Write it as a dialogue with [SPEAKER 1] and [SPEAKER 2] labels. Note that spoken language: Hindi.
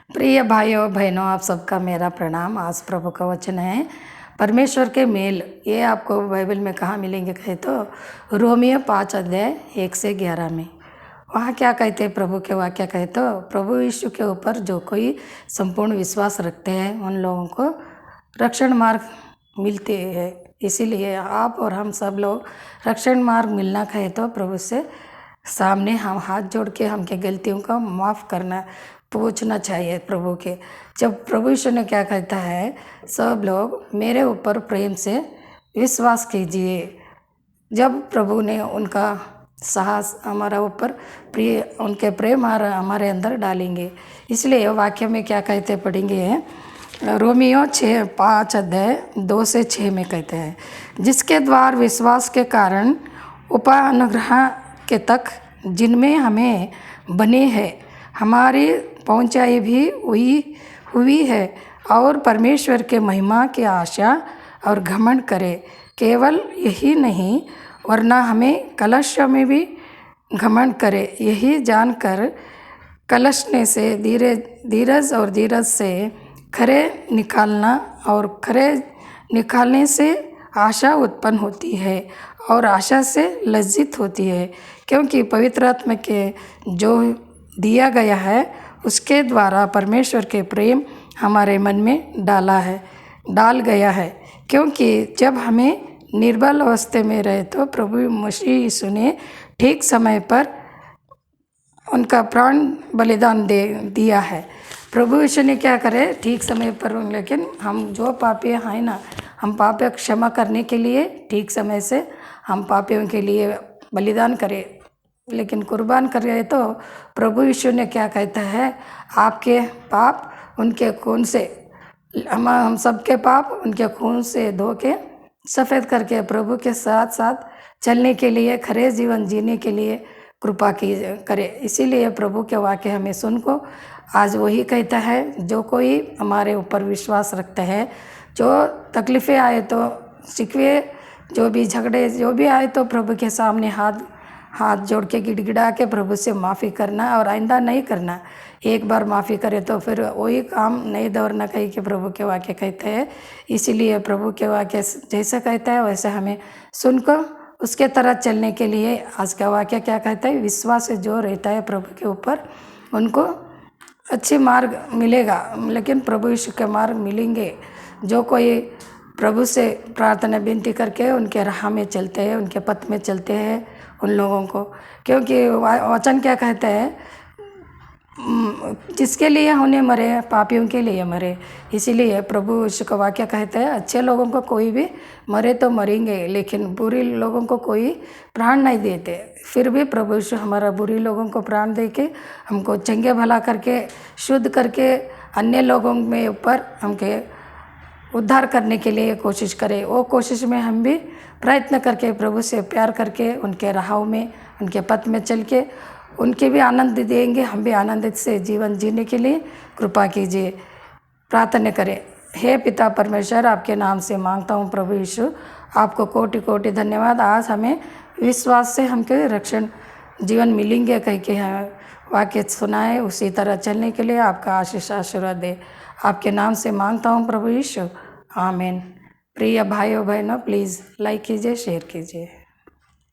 [SPEAKER 1] प्रिय भाइयों बहनों, आप सबका मेरा प्रणाम। आज प्रभु का वचन है परमेश्वर के मेल। ये आपको बाइबल में कहाँ मिलेंगे कहे तो रोमियो 5 अध्याय 1 से 11 में। वहाँ क्या कहते हैं प्रभु के वाक्य कहे तो प्रभु यीशु के ऊपर जो कोई संपूर्ण विश्वास रखते हैं उन लोगों को रक्षण मार्ग मिलते हैं। इसीलिए आप और हम सब लोग रक्षण मार्ग मिलना कहे तो प्रभु से सामने हम हाथ जोड़ के हमके गलतियों का माफ़ करना पूछना चाहिए प्रभु के। जब प्रभु यीशु ने क्या कहता है, सब लोग मेरे ऊपर प्रेम से विश्वास कीजिए। जब प्रभु ने उनका साहस हमारा ऊपर प्रिय उनके प्रेम हमारे अंदर डालेंगे। इसलिए वाक्य में क्या कहते पढ़ेंगे, रोमियो 5 अध्याय 2 से 6 में कहते हैं, जिसके द्वार विश्वास के कारण उपानुग्रह के तक जिनमें हमें बने हैं हमारी पहुँचाई भी हुई है और परमेश्वर के महिमा की आशा और घमंड करे। केवल यही नहीं वरना हमें कलश में भी घमंड करे, यही जानकर कलशने से धीरज और धीरज से खरे निकालना और खरे निकालने से आशा उत्पन्न होती है और आशा से लज्जित होती है, क्योंकि पवित्र आत्मा के जो दिया गया है उसके द्वारा परमेश्वर के प्रेम हमारे मन में डाल गया है। क्योंकि जब हमें निर्बल अवस्था में रहे तो प्रभु मसीह यीशु ने ठीक समय पर उनका प्राण बलिदान दिया है। प्रभु यीशु ने क्या करे ठीक समय पर, लेकिन हम जो पापी हैं ना, हम पाप क्षमा करने के लिए ठीक समय से हम पापियों के लिए बलिदान करें, लेकिन कुर्बान कर रहे तो प्रभु यीशु ने क्या कहता है, आपके पाप उनके खून से हम सबके पाप उनके खून से धो के सफ़ेद करके प्रभु के साथ साथ चलने के लिए खरे जीवन जीने के लिए कृपा की करे। इसीलिए प्रभु के वाक्य हमें सुन को आज वही कहता है, जो कोई हमारे ऊपर विश्वास रखता है, जो तकलीफ़ें आए तो शिकवे जो भी झगड़े जो भी आए तो प्रभु के सामने हाथ जोड़ के गिड़गिड़ा के प्रभु से माफ़ी करना और आइंदा नहीं करना। एक बार माफ़ी करे तो फिर वही काम नहीं दोहराना कही के प्रभु के वाक्य कहते हैं। इसीलिए प्रभु के वाक्य जैसे कहता है वैसे हमें सुनकर उसके तरह चलने के लिए आज का वाक्य क्या कहता है, विश्वास से जो रहता है प्रभु के ऊपर उनको अच्छी मार्ग मिलेगा, लेकिन प्रभु यीशु के मार्ग मिलेंगे। जो कोई प्रभु से प्रार्थना विनती करके उनके राह में चलते हैं, उनके पथ में चलते हैं उन लोगों को, क्योंकि वचन क्या कहता है, जिसके लिए उन्हें मरे पापियों के लिए मरे। इसीलिए प्रभु यीशु का वाक्य कहता है, अच्छे लोगों को कोई भी मरे तो मरेंगे, लेकिन बुरी लोगों को कोई प्राण नहीं देते। फिर भी प्रभु यीशु हमारा बुरी लोगों को प्राण दे के हमको चंगे भला करके शुद्ध करके अन्य लोगों में ऊपर हमके उद्धार करने के लिए कोशिश करें। वो कोशिश में हम भी प्रयत्न करके प्रभु से प्यार करके उनके राहों में उनके पथ में चल के उनके भी आनंद देंगे, हम भी आनंदित से जीवन जीने के लिए कृपा कीजिए। प्रार्थना करें। हे पिता परमेश्वर, आपके नाम से मांगता हूँ प्रभु यीशु, आपको कोटि कोटि धन्यवाद। आज हमें विश्वास से हमके रक्षण जीवन मिलेंगे कह के वाक्य सुनाए, उसी तरह चलने के लिए आपका आशीष आशीर्वाद दे। आपके नाम से मांगता हूँ प्रभु यीशु, आमीन। प्रिय भाइयों बहनों, प्लीज़ लाइक कीजिए, शेयर कीजिए।